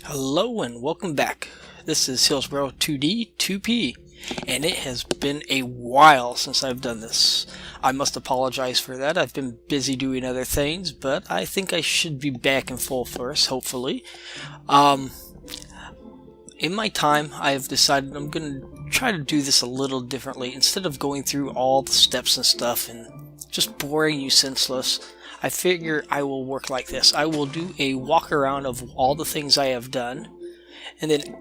Hello and welcome back. This is Hillsboro2D2P, and it has been a while since I've done this. I must apologize for that. I've been busy doing other things, but I think I should be back in full force, hopefully. In my time, I have decided I'm going to try to do this a little differently. Instead of going through all the steps and stuff and just boring you senseless, I figure I will work like this. I will do a walk around of all the things I have done, and then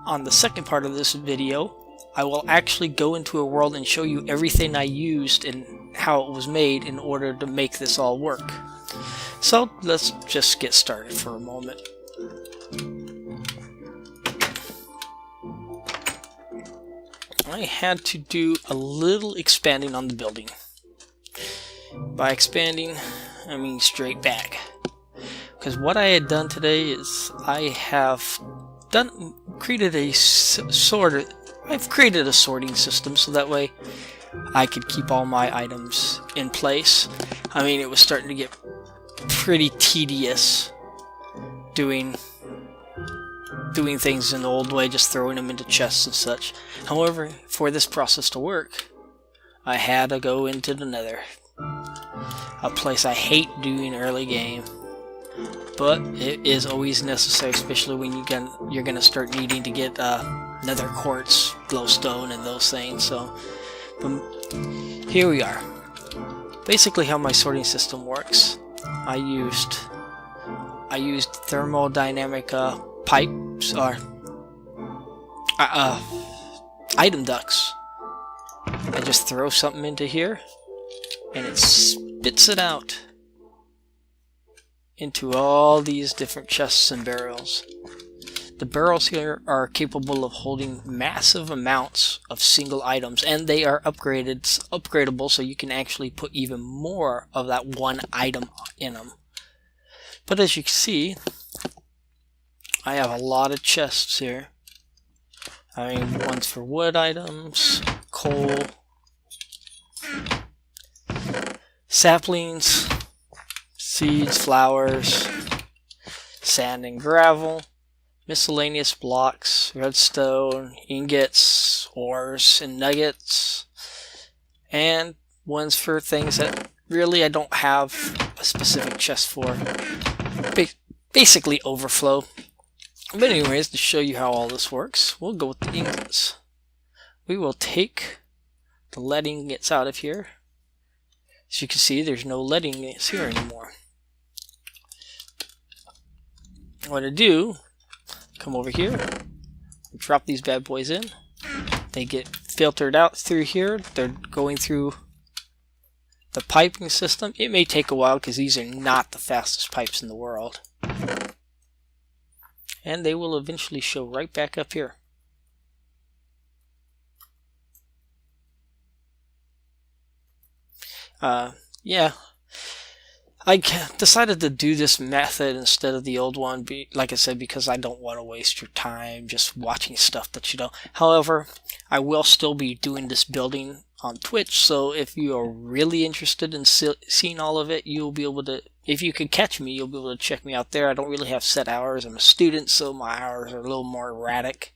on the second part of this video, I will actually go into a world and show you everything I used and how it was made in order to make this all work. So let's just get started for a moment. I had to do a little expanding on the building. By expanding, I mean straight back. Because what I had done today is I've created a sorting system so that way I could keep all my items in place. I mean, it was starting to get pretty tedious doing things in the old way, just throwing them into chests and such. However, for this process to work, I had to go into the Nether. A place I hate doing early game, but it is always necessary, especially when you're gonna start needing to get nether quartz, glowstone, and those things. So, here we are. Basically, how my sorting system works: I used thermodynamic pipes or item ducts. I just throw something into here, and it spits it out into all these different chests and barrels. The barrels here are capable of holding massive amounts of single items, and they are upgradable, so you can actually put even more of that one item in them. But as you can see, I have a lot of chests here. I mean, one's for wood items, coal, saplings, seeds, flowers, sand and gravel, miscellaneous blocks, redstone, ingots, ores, and nuggets, and ones for things that really I don't have a specific chest for. Basically overflow. But anyways, to show you how all this works, we'll go with the ingots. We will take the lead ingots out of here. As you can see, there's no lead ingots here anymore. What I do, come over here, drop these bad boys in. They get filtered out through here. They're going through the piping system. It may take a while because these are not the fastest pipes in the world. And they will eventually show right back up here. Yeah, I decided to do this method instead of the old one, like I said, because I don't want to waste your time just watching stuff that you don't. However, I will still be doing this building on Twitch, so if you are really interested in seeing all of it, you'll be able to, if you can catch me, you'll be able to check me out there. I don't really have set hours. I'm a student, so my hours are a little more erratic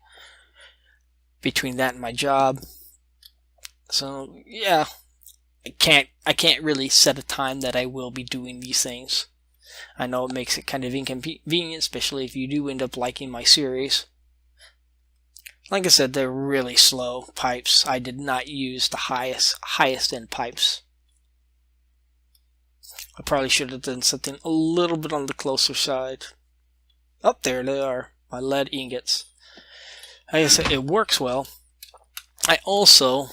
between that and my job. So, yeah. I can't really set a time that I will be doing these things. I know it makes it kind of inconvenient, especially if you do end up liking my series. Like I said, they're really slow pipes. I did not use the highest end pipes. I probably should have done something a little bit on the closer side. Up there they are, my lead ingots. Like I said, it works well. I also,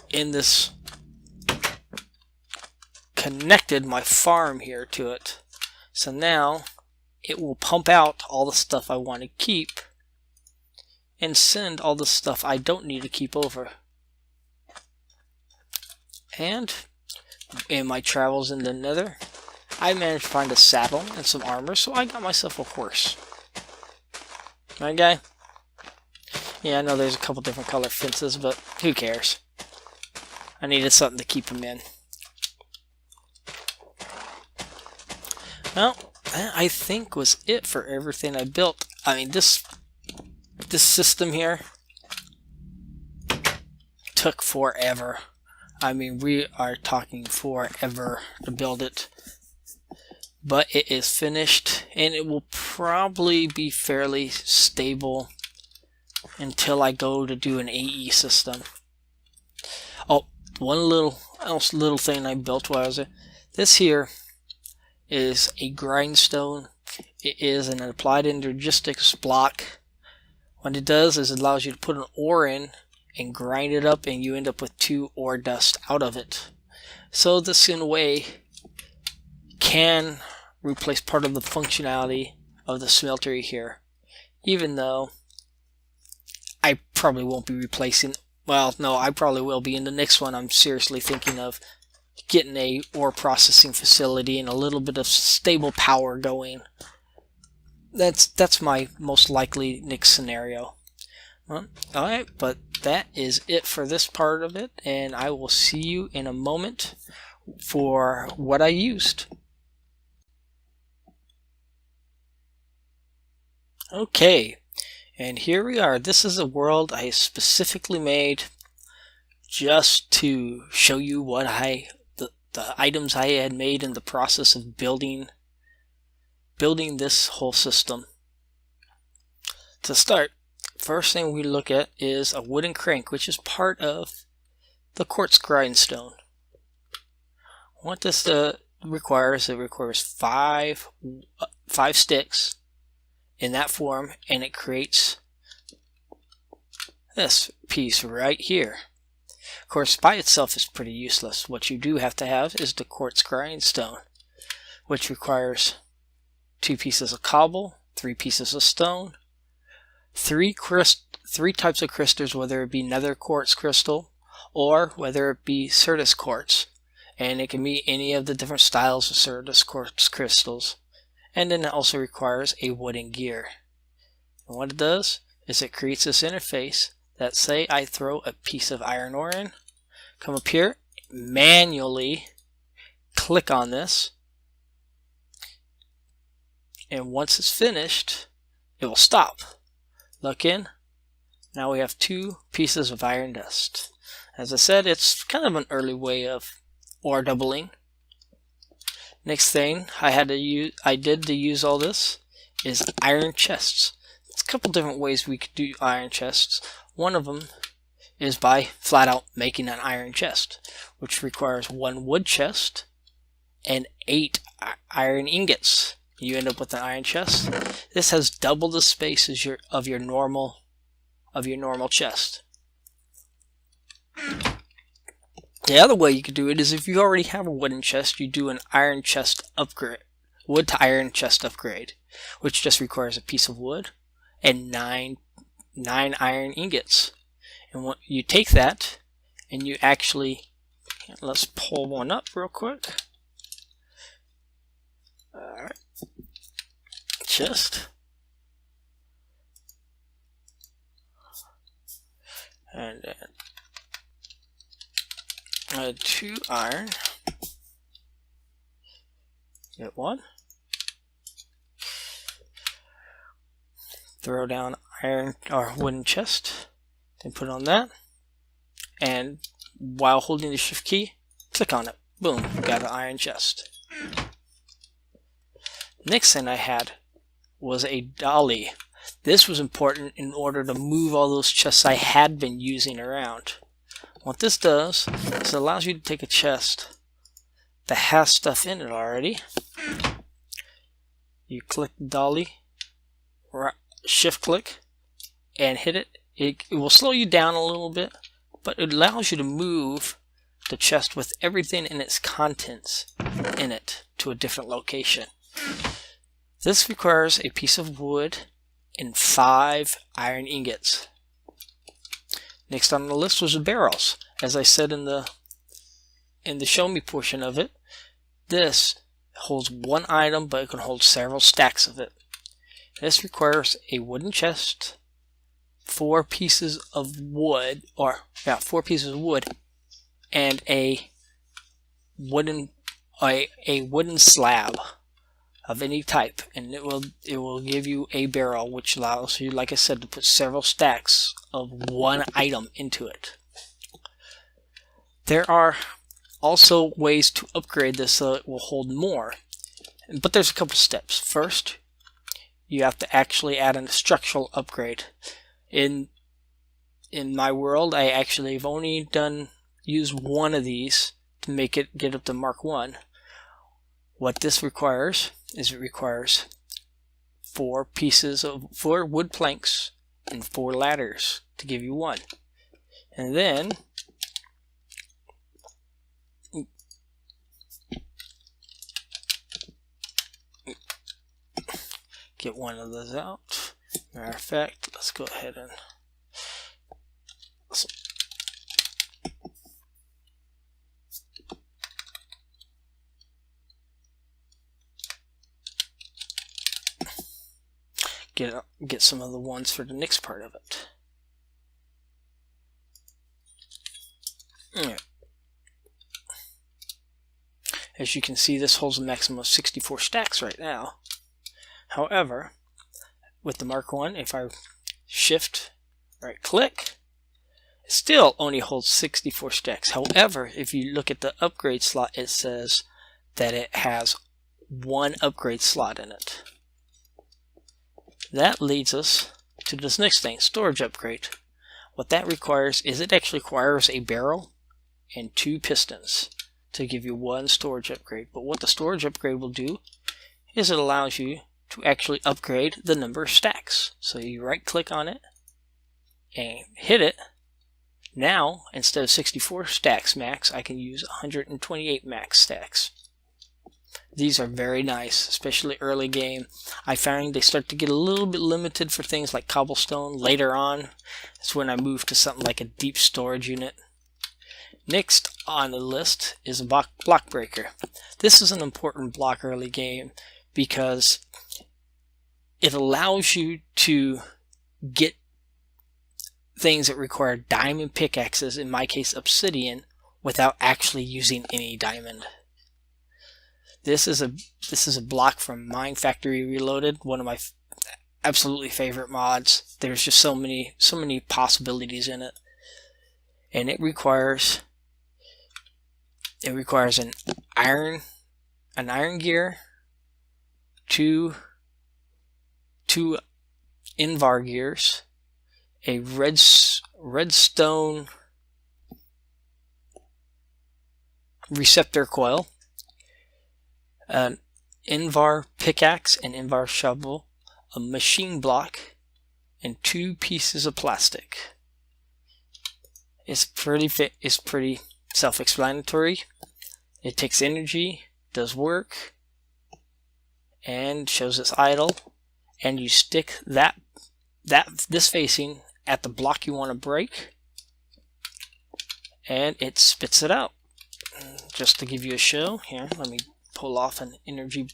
in this, connected my farm here to it, so now it will pump out all the stuff I want to keep and send all the stuff I don't need to keep over. And in my travels in the Nether, I managed to find a saddle and some armor, so I got myself a horse. Right, guy? Yeah, I know there's a couple different color fences, but who cares? I needed something to keep him in. Well, that I think was it for everything I built. I mean, this system here took forever. I mean, we are talking forever to build it. But it is finished, and it will probably be fairly stable until I go to do an AE system. Oh, one little thing I built while I was there. This here is a grindstone. It is an applied energistics block. What it does is it allows you to put an ore in and grind it up, and you end up with 2 ore dust out of it. So this, in a way, can replace part of the functionality of the smeltery here, even though I probably won't be replacing. Well, no, I probably will be. In the next one, I'm seriously thinking of getting a ore processing facility and a little bit of stable power going. That's my most likely next scenario. Well, alright, but that is it for this part of it, and I will see you in a moment for what I used. Okay, and here we are. This is a world I specifically made just to show you what the items I had made in the process of building this whole system. To start, first thing we look at is a wooden crank, which is part of the quartz grindstone. What this requires, it requires five sticks in that form, and it creates this piece right here. Of course, by itself is pretty useless. What you do have to have is the quartz grindstone, which requires 2 pieces of cobble, 3 pieces of stone, 3 types of crystals, whether it be nether quartz crystal or whether it be Certus quartz, and it can be any of the different styles of Certus quartz crystals. And then it also requires a wooden gear. And what it does is it creates this interface that, say I throw a piece of iron ore in, come up here, manually click on this, and once it's finished, it will stop. Look in. Now we have 2 pieces of iron dust. As I said, it's kind of an early way of ore doubling. Next thing I did to use all this is iron chests. There's a couple different ways we could do iron chests. One of them is by flat out making an iron chest, which requires 1 wood chest and 8 iron ingots. You end up with an iron chest. This has double the space as of your normal chest. The other way you could do it is if you already have a wooden chest, you do an iron chest upgrade, wood to iron chest upgrade, which just requires a piece of wood and 9 iron ingots. And what you take that and you actually, let's pull one up real quick. Alright. Chest. And then 2 iron. Get 1. Throw down iron or wooden chest. Then put on that. And while holding the shift key, click on it. Boom, got an iron chest. Next thing I had was a dolly. This was important in order to move all those chests I had been using around. What this does is it allows you to take a chest that has stuff in it already. You click the dolly, shift click, and hit it. It will slow you down a little bit, but it allows you to move the chest with everything in its contents in it to a different location. This requires a piece of wood and 5 iron ingots. Next on the list was the barrels. As I said in the show me portion of it, this holds 1 item, but it can hold several stacks of it. This requires a wooden chest, 4 pieces of wood, 4 pieces of wood, and a wooden slab of any type, and it will give you a barrel, which allows you, like I said, to put several stacks of one item into it. There are also ways to upgrade this so it will hold more, but there's a couple steps. First, you have to actually add a structural upgrade. In my world, I actually have only used one of these to make it get up to Mark 1. What this requires is it requires 4 wood planks and 4 ladders to give you 1. And then get one of those out. Matter of fact, let's go ahead and get some of the ones for the next part of it. Alright. As you can see, this holds a maximum of 64 stacks right now. However, with the Mark 1, if I shift right click, it still only holds 64 stacks. However, if you look at the upgrade slot, it says that it has 1 upgrade slot in it. That leads us to this next thing, storage upgrade. What that requires is it actually requires a barrel and 2 pistons to give you 1 storage upgrade. But what the storage upgrade will do is it allows you to actually upgrade the number of stacks. So you right click on it and hit it. Now, instead of 64 stacks max, I can use 128 max stacks. These are very nice, especially early game. I find they start to get a little bit limited for things like cobblestone. Later on, that's when I move to something like a deep storage unit. Next on the list is a block breaker. This is an important block early game because it allows you to get things that require diamond pickaxes, in my case obsidian, without actually using any diamond. This is a block from Mine Factory Reloaded, one of my absolutely favorite mods. There's just so many possibilities in it, and it requires an iron gear, two Invar gears, a redstone receptor coil, an Invar pickaxe and Invar shovel, a machine block, and 2 pieces of plastic. It's pretty self-explanatory. It takes energy, does work, and shows it's idle. And you stick this facing at the block you want to break, and it spits it out. Just to give you a show, here, let me pull off an energy.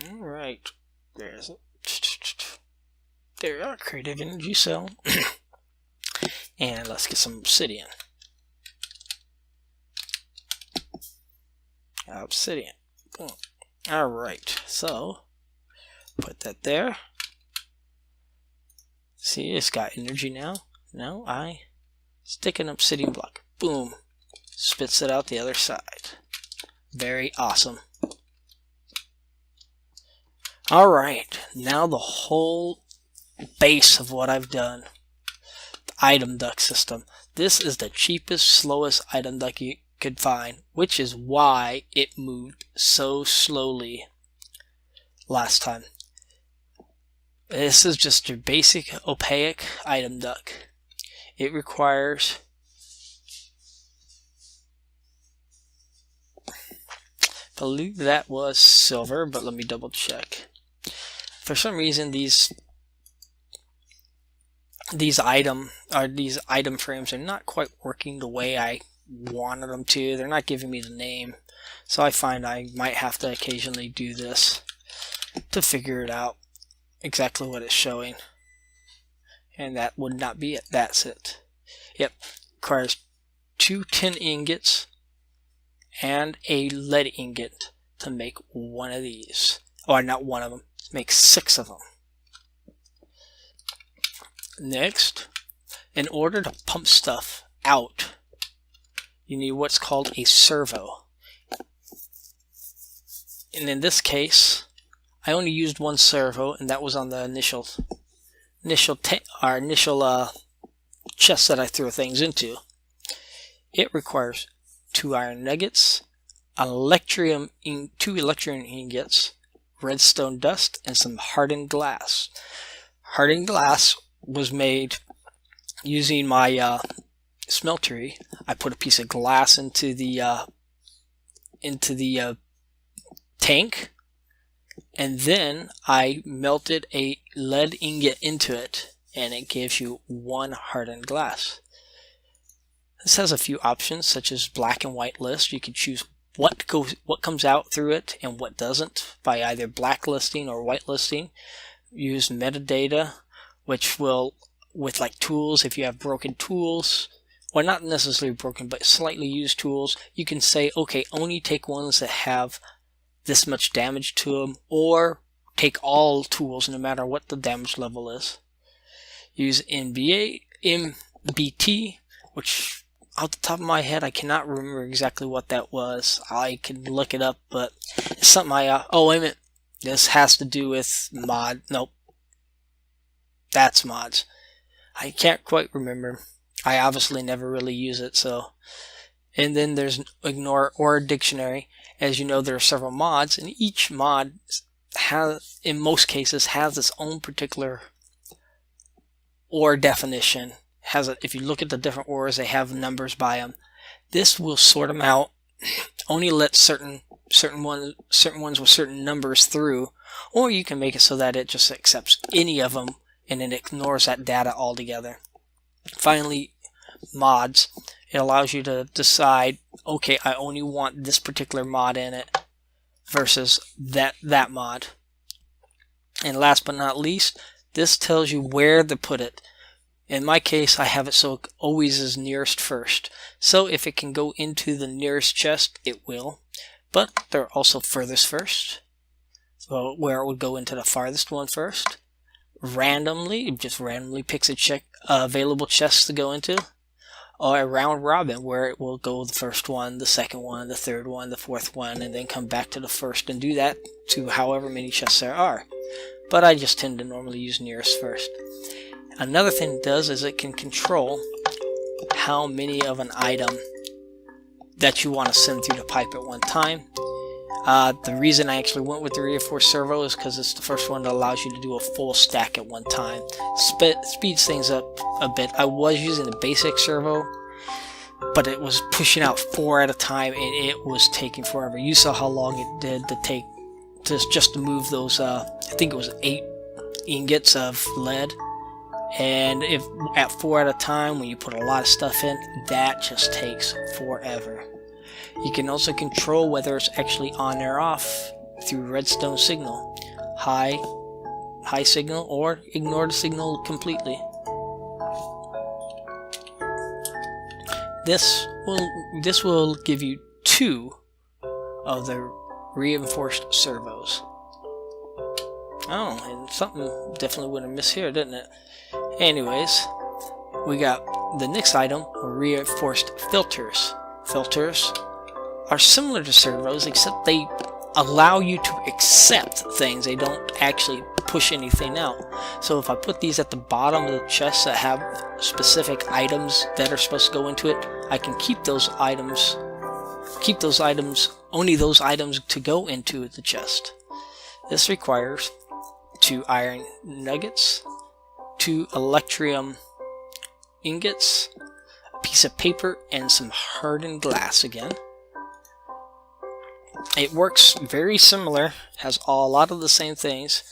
Alright, there's it. There are creative energy cell. And let's get some obsidian. Obsidian. Boom. Alright, so put that there. See, it's got energy now. Now I stick an obsidian block. Boom. Spits it out the other side. Very awesome. Alright, now the whole base of what I've done. The item duct system. This is the cheapest, slowest item duct you could find, which is why it moved so slowly last time. This is just your basic opaque item duct. It requires I believe that was silver, but let me double check. For some reason these item frames are not quite working the way I wanted them to. They're not giving me the name, so I find I might have to occasionally do this to figure it out exactly what it's showing. And that would not be it. That's it. Yep. Requires 2 tin ingots, and a lead ingot to make one of these. Or not one of them, make 6 of them. Next, in order to pump stuff out, you need what's called a servo. And in this case, I only used one servo, and that was on the initial chest that I threw things into. It requires 2 iron nuggets, 2 electrium ingots, redstone dust, and some hardened glass. Hardened glass was made using my smeltery. I put a piece of glass into the tank, and then I melted a lead ingot into it, and it gives you 1 hardened glass. This has a few options, such as black and white list. You can choose what comes out through it and what doesn't by either blacklisting or whitelisting. Use metadata, which will, with like tools, if you have broken tools, or not necessarily broken, but slightly used tools, you can say, okay, only take ones that have this much damage to them, or take all tools no matter what the damage level is. Use MBT, which off the top of my head I cannot remember exactly what that was. I can look it up, but it's something oh wait a minute, this has to do with nope, that's mods. I can't quite remember. I obviously never really use it, so. And then there's ignore or dictionary. As you know, there are several mods, and each mod has, in most cases, has its own particular ore definition. If you look at the different ores, they have numbers by them. This will sort them out. Only let certain ones with certain numbers through, or you can make it so that it just accepts any of them and it ignores that data altogether. Finally, mods. It allows you to decide, okay, I only want this particular mod in it versus that mod. And last but not least, this tells you where to put it. In my case, I have it so it always is nearest first. So if it can go into the nearest chest, it will. But there are also furthest first. So where it would go into the farthest one first. Randomly, it just randomly picks a available chest to go into. Or a round robin, where it will go the first one, the second one, the third one, the fourth one, and then come back to the first and do that to however many chests there are. But I just tend to normally use nearest first. Another thing it does is it can control how many of an item that you want to send through the pipe at one time. The reason I actually went with the reinforced servo is because it's the first one that allows you to do a full stack at one time. Speeds things up a bit. I was using the basic servo, but it was pushing out 4 at a time, and it was taking forever. You saw how long it did to take just to move those, I think it was 8 ingots of lead. And if at 4 at a time, when you put a lot of stuff in, that just takes forever. You can also control whether it's actually on or off through redstone signal. High signal, or ignore the signal completely. This will give you 2 of the reinforced servos. Oh, and something definitely wouldn't miss here, didn't it? Anyways, we got the next item, reinforced filters. Filters are similar to servos, except they allow you to accept things. They don't actually push anything out. So if I put these at the bottom of the chest that have specific items that are supposed to go into it, I can keep those items, only those items to go into the chest. This requires 2 iron nuggets, 2 electrium ingots, a piece of paper, and some hardened glass again. It works very similar, has a lot of the same things.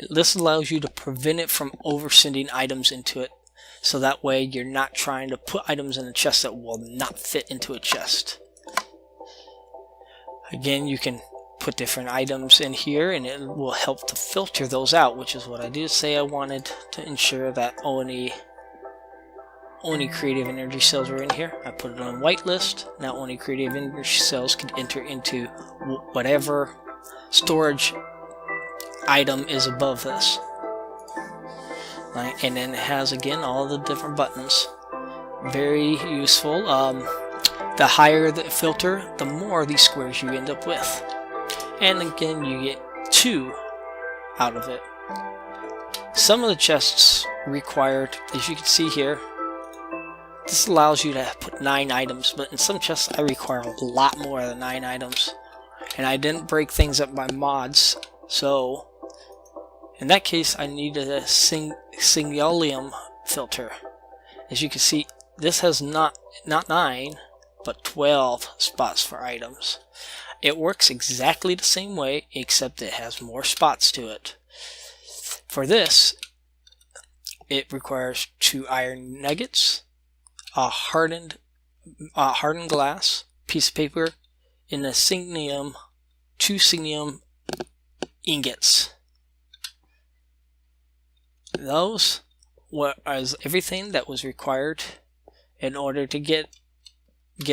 This allows you to prevent it from oversending items into it, so that way you're not trying to put items in a chest that will not fit into a chest. Again, you can put different items in here and it will help to filter those out, which is what I do. Say I wanted to ensure that only only creative energy cells are in here. I put it on whitelist. Now only creative energy cells can enter into whatever storage item is above this. Right? And then it has, again, all the different buttons. Very useful. The higher the filter, the more of these squares you end up with. And again, you get 2 out of it. Some of the chests required, as you can see here, this allows you to put 9 items, but in some chests I require a lot more than 9 items. And I didn't break things up by mods, so in that case I needed a singulium filter. As you can see, this has not 9, but 12 spots for items. It works exactly the same way, except it has more spots to it. For this, it requires 2 iron nuggets, a hardened glass, piece of paper, and 2 signium ingots. Those was everything that was required in order to get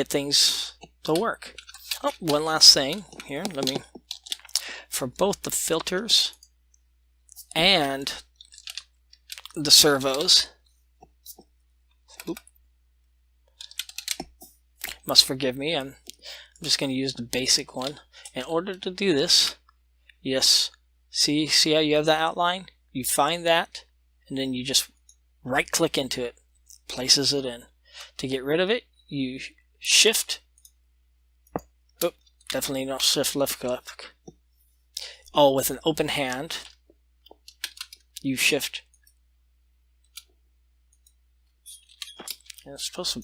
things to work. Oh, one last thing here. For both the filters and the servos, must forgive me, I'm just going to use the basic one. In order to do this, yes, see how you have the outline? You find that, and then you just right click into it, places it in. To get rid of it, you shift, definitely not shift left click. Oh, with an open hand, you shift. And it's supposed to,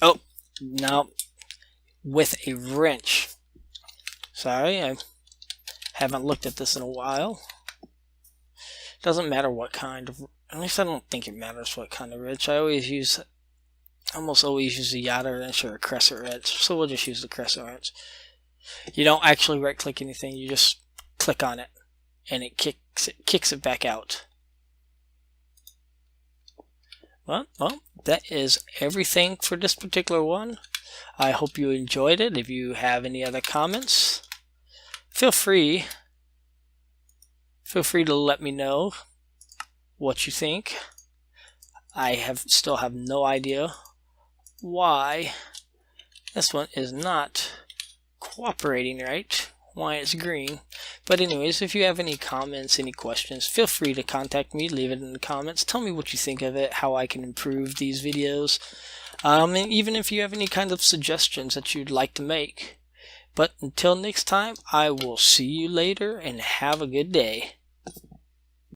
oh, now with a wrench. Sorry, I haven't looked at this in a while. Doesn't matter what kind of, at least I don't think it matters what kind of wrench. I almost always use a Yada wrench or a crescent wrench, so we'll just use the crescent wrench. You don't actually right click anything, you just click on it and it kicks it back out. Well, that is everything for this particular one. I hope you enjoyed it. If you have any other comments, feel free to let me know what you think. I still have no idea why this one is not cooperating right, why it's green. But anyways, if you have any comments, any questions, feel free to contact me, leave it in the comments, tell me what you think of it, how I can improve these videos, and even if you have any kind of suggestions that you'd like to make. But until next time, I will see you later and have a good day.